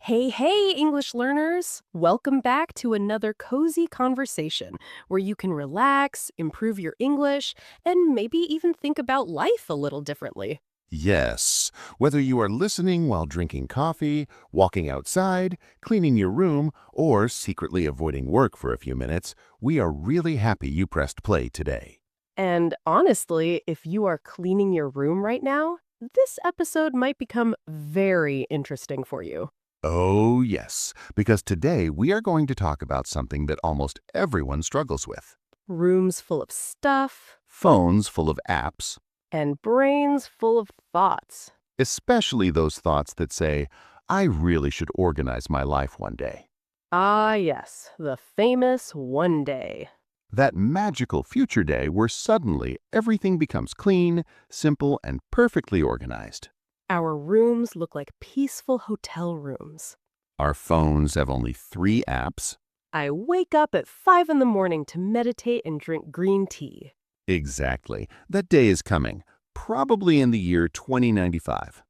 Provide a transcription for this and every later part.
Hey, hey, English learners! Welcome back to another cozy conversation where you can relax, improve your English, and maybe even think about life a little differently. Yes, whether you are listening while drinking coffee, walking outside, cleaning your room, or secretly avoiding work for a few minutes, we are really happy you pressed play today. And honestly, if you are cleaning your room right now, this episode might become very interesting for you. Oh, yes, because today we are going to talk about something that almost everyone struggles with. Rooms full of stuff Phones full of apps, and brains full of thoughts. especially those thoughts that say, I really should organize my life one day. Ah, yes, the famous one day. That magical future day where suddenly everything becomes clean, simple, and perfectly organized. Our rooms look like peaceful hotel rooms. Our phones have only 3 apps. I wake up at 5 in the morning to meditate and drink green tea. Exactly. That day is coming, probably in the year 2095.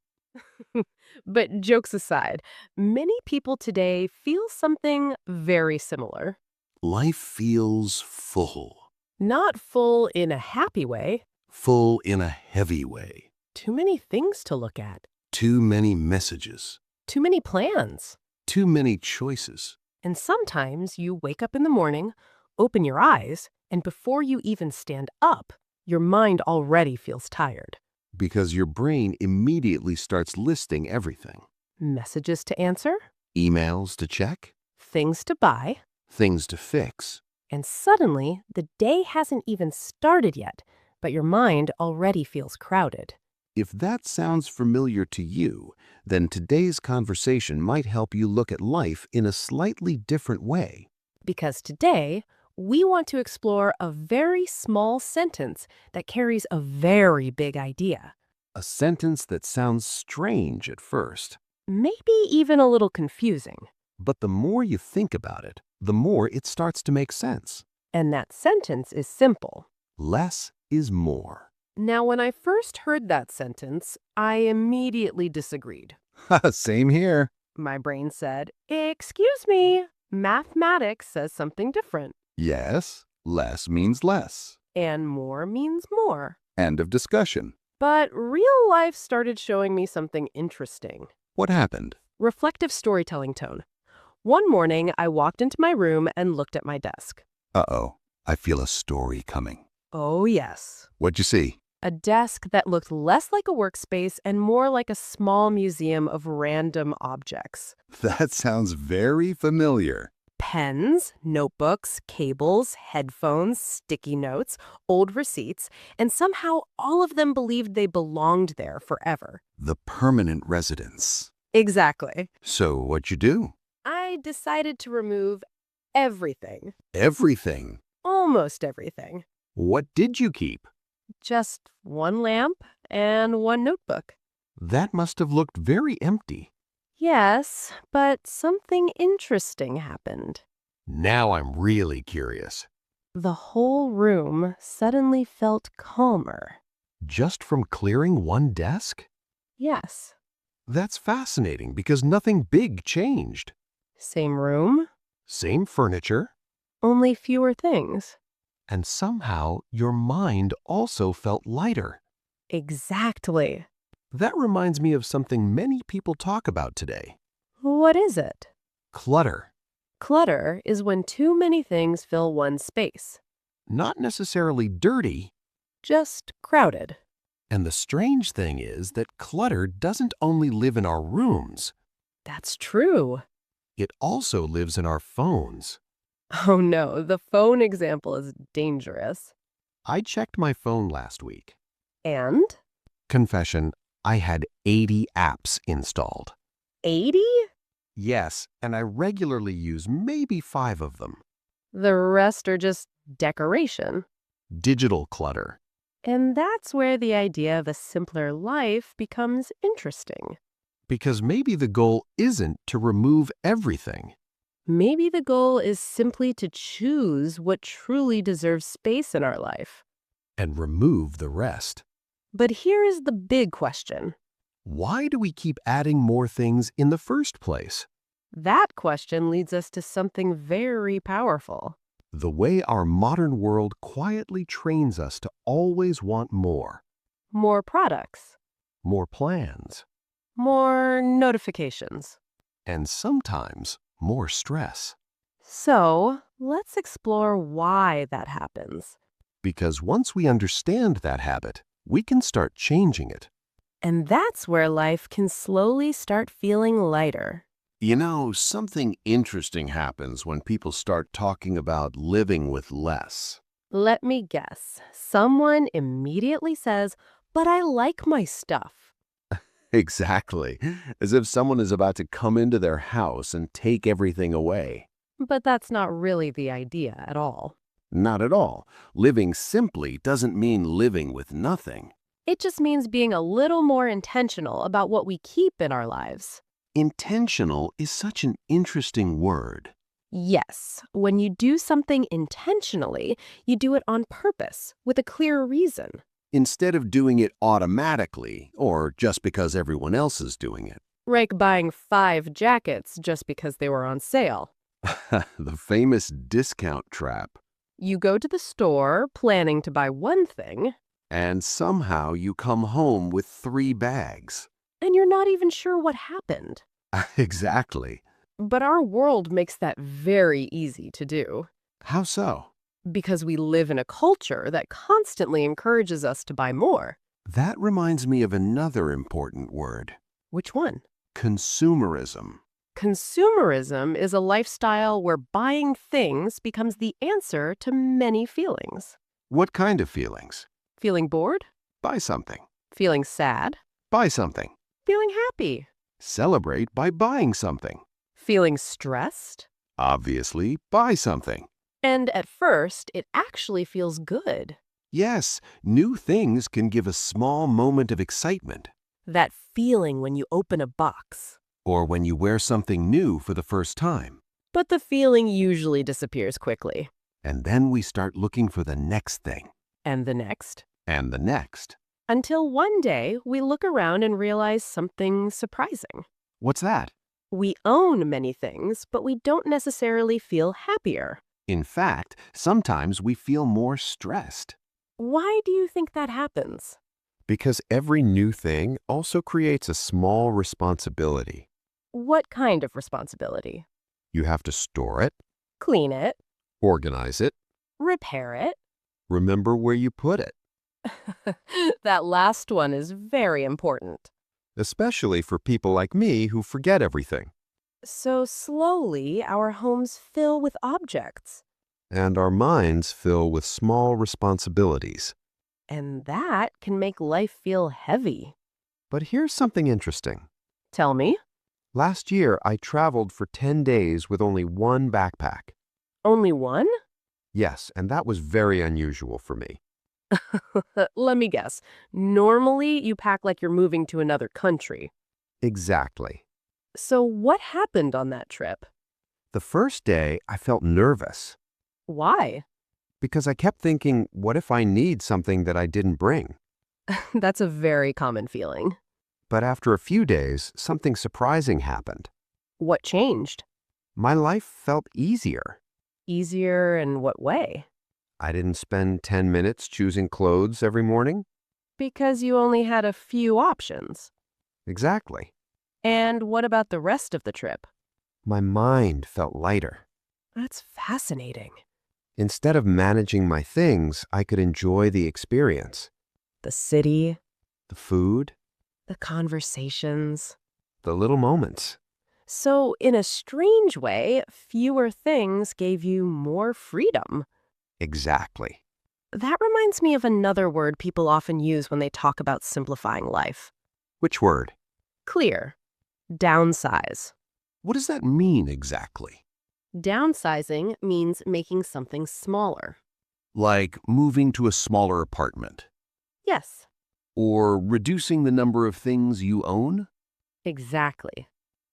But jokes aside, many people today feel something very similar. Life feels full. Not full in a happy way, Full in a heavy way. too many things to look at, Too many messages. too many plans. Too many choices. And sometimes you wake up in the morning, open your eyes, and before you even stand up, your mind already feels tired. Because your brain immediately starts listing everything. Messages to answer, Emails to check. things to buy, Things to fix. and suddenly the day hasn't even started yet, but your mind already feels crowded. If that sounds familiar to you, then today's conversation might help you look at life in a slightly different way. Because today, we want to explore a very small sentence that carries a very big idea, A sentence that sounds strange at first, maybe even a little confusing. but the more you think about it, the more it starts to make sense. And that sentence is simple. Less is more. Now, when I first heard that sentence, I immediately disagreed. Same here. My brain said, "Excuse me, mathematics says something different, Yes, less means less. and more means more." End of discussion. But real life started showing me something interesting. What happened? Reflective storytelling tone. One morning, I walked into my room and looked at my desk. Uh-oh, I feel a story coming. Oh, yes. What'd you see? A desk that looked less like a workspace and more like a small museum of random objects. That sounds very familiar. Pens, notebooks, cables, headphones, sticky notes, old receipts, and somehow all of them believed they belonged there forever. The permanent residence. Exactly. So what'd you do? I decided to remove everything. Everything. Almost everything. What did you keep? Just one lamp and one notebook. That must have looked very empty. Yes, but something interesting happened. Now I'm really curious. The whole room suddenly felt calmer. Just from clearing one desk? Yes. That's fascinating because nothing big changed. Same room, Same furniture, only fewer things. and somehow your mind also felt lighter. Exactly. That reminds me of something many people talk about today. What is it? Clutter. Clutter is when too many things fill one space. Not necessarily dirty. Just crowded. And the strange thing is that clutter doesn't only live in our rooms, That's true. it also lives in our phones. Oh no, the phone example is dangerous. I checked my phone last week. And? Confession, I had 80 apps installed. 80? Yes, and I regularly use maybe 5 of them. The rest are just decoration. Digital clutter. And that's where the idea of a simpler life becomes interesting. Because maybe the goal isn't to remove everything. Maybe the goal is simply to choose what truly deserves space in our life. And remove the rest. But here is the big question. Why do we keep adding more things in the first place? That question leads us to something very powerful. The way our modern world quietly trains us to always want more, More products, more plans, more notifications. and sometimes more stress. So, let's explore why that happens. Because once we understand that habit, we can start changing it. And that's where life can slowly start feeling lighter. You know, something interesting happens when people start talking about living with less. Let me guess. Someone immediately says, "But I like my stuff." Exactly. As if someone is about to come into their house and take everything away. But that's not really the idea at all. Not at all. Living simply doesn't mean living with nothing. It just means being a little more intentional about what we keep in our lives. Intentional is such an interesting word. Yes, when you do something intentionally, you do it on purpose, with a clear reason. Instead of doing it automatically or just because everyone else is doing it. Like buying 5 jackets just because they were on sale. The famous discount trap. You go to the store planning to buy one thing, And somehow you come home with 3 bags. and you're not even sure what happened. Exactly. But our world makes that very easy to do. How so? Because we live in a culture that constantly encourages us to buy more. That reminds me of another important word. Which one? Consumerism. Consumerism is a lifestyle where buying things becomes the answer to many feelings. What kind of feelings? Feeling bored? Buy something. Feeling sad? Buy something. Feeling happy? Celebrate by buying something. Feeling stressed? Obviously, buy something. And at first, it actually feels good. Yes, new things can give a small moment of excitement. That feeling when you open a box. Or when you wear something new for the first time. But the feeling usually disappears quickly. And then we start looking for the next thing. And the next. And the next. Until one day, we look around and realize something surprising. What's that? We own many things, but we don't necessarily feel happier. In fact, sometimes we feel more stressed. Why do you think that happens? Because every new thing also creates a small responsibility. What kind of responsibility? You have to store it, Clean it, organize it, repair it. remember where you put it, That last one is very important. especially for people like me who forget everything. So slowly, our homes fill with objects. And our minds fill with small responsibilities. And that can make life feel heavy. But here's something interesting. Tell me. Last year, I traveled for 10 days with only one backpack. Only one? Yes, and that was very unusual for me. Let me guess. Normally, you pack like you're moving to another country. Exactly. So what happened on that trip? The first day, I felt nervous Why? because I kept thinking, what if I need something that I didn't bring? That's a very common feeling. But after a few days, something surprising happened. What changed? My life felt easier. Easier in what way? I didn't spend 10 minutes choosing clothes every morning. Because you only had a few options. Exactly. And what about the rest of the trip? My mind felt lighter. That's fascinating. Instead of managing my things, I could enjoy the experience. The city, The food, the conversations. the little moments. So, in a strange way, fewer things gave you more freedom. Exactly. That reminds me of another word people often use when they talk about simplifying life. Which word? Clear. Downsize. What does that mean exactly? Downsizing means making something smaller. Like moving to a smaller apartment. Yes, Or reducing the number of things you own? exactly.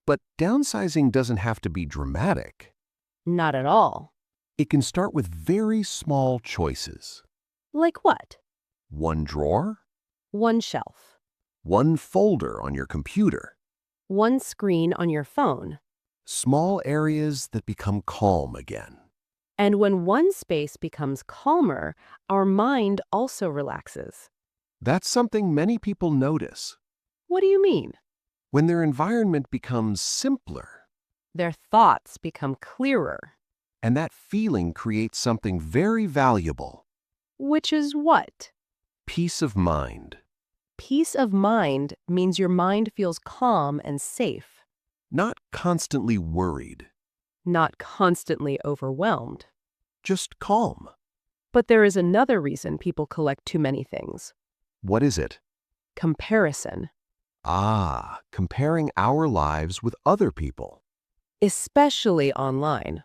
But downsizing doesn't have to be dramatic. Not at all. It can start with very small choices. Like what? One drawer, One shelf. one folder on your computer. One screen on your phone. Small areas that become calm again. And when one space becomes calmer, our mind also relaxes. That's something many people notice. What do you mean? When their environment becomes simpler, Their thoughts become clearer. and that feeling creates something very valuable, Which is what? peace of mind. Peace of mind means your mind feels calm and safe, Not constantly worried, not constantly overwhelmed. just calm. But there is another reason people collect too many things. What is it? Comparison. Comparing our lives with other people. Especially online.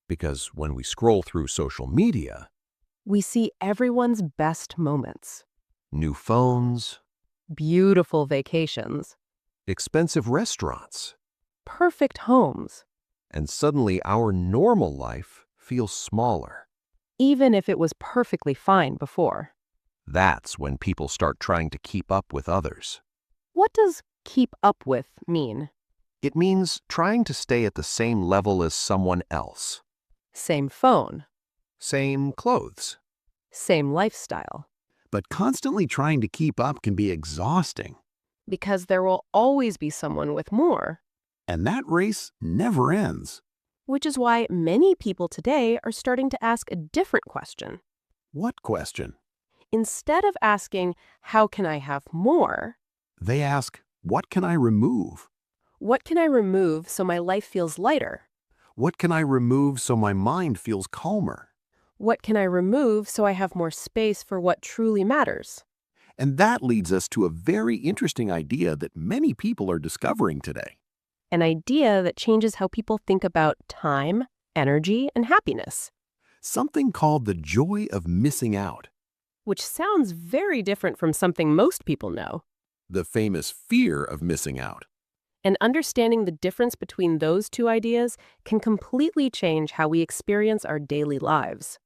Because when we scroll through social media, We see everyone's best moments. new phones, Beautiful vacations. expensive restaurants, Perfect homes. and suddenly our normal life feels smaller. Even if it was perfectly fine before. That's when people start trying to keep up with others. What does keep up with mean? It means trying to stay at the same level as someone else. Same phone. Same clothes. Same lifestyle. But constantly trying to keep up can be exhausting. Because there will always be someone with more. And that race never ends. Which is why many people today are starting to ask a different question. What question? Instead of asking, how can I have more? They ask, what can I remove? What can I remove so my life feels lighter? What can I remove so my mind feels calmer? What can I remove so I have more space for what truly matters? And that leads us to a very interesting idea that many people are discovering today. An idea that changes how people think about time, energy, and happiness. Something called the joy of missing out. Which sounds very different from something most people know. The famous fear of missing out. And understanding the difference between those two ideas can completely change how we experience our daily lives.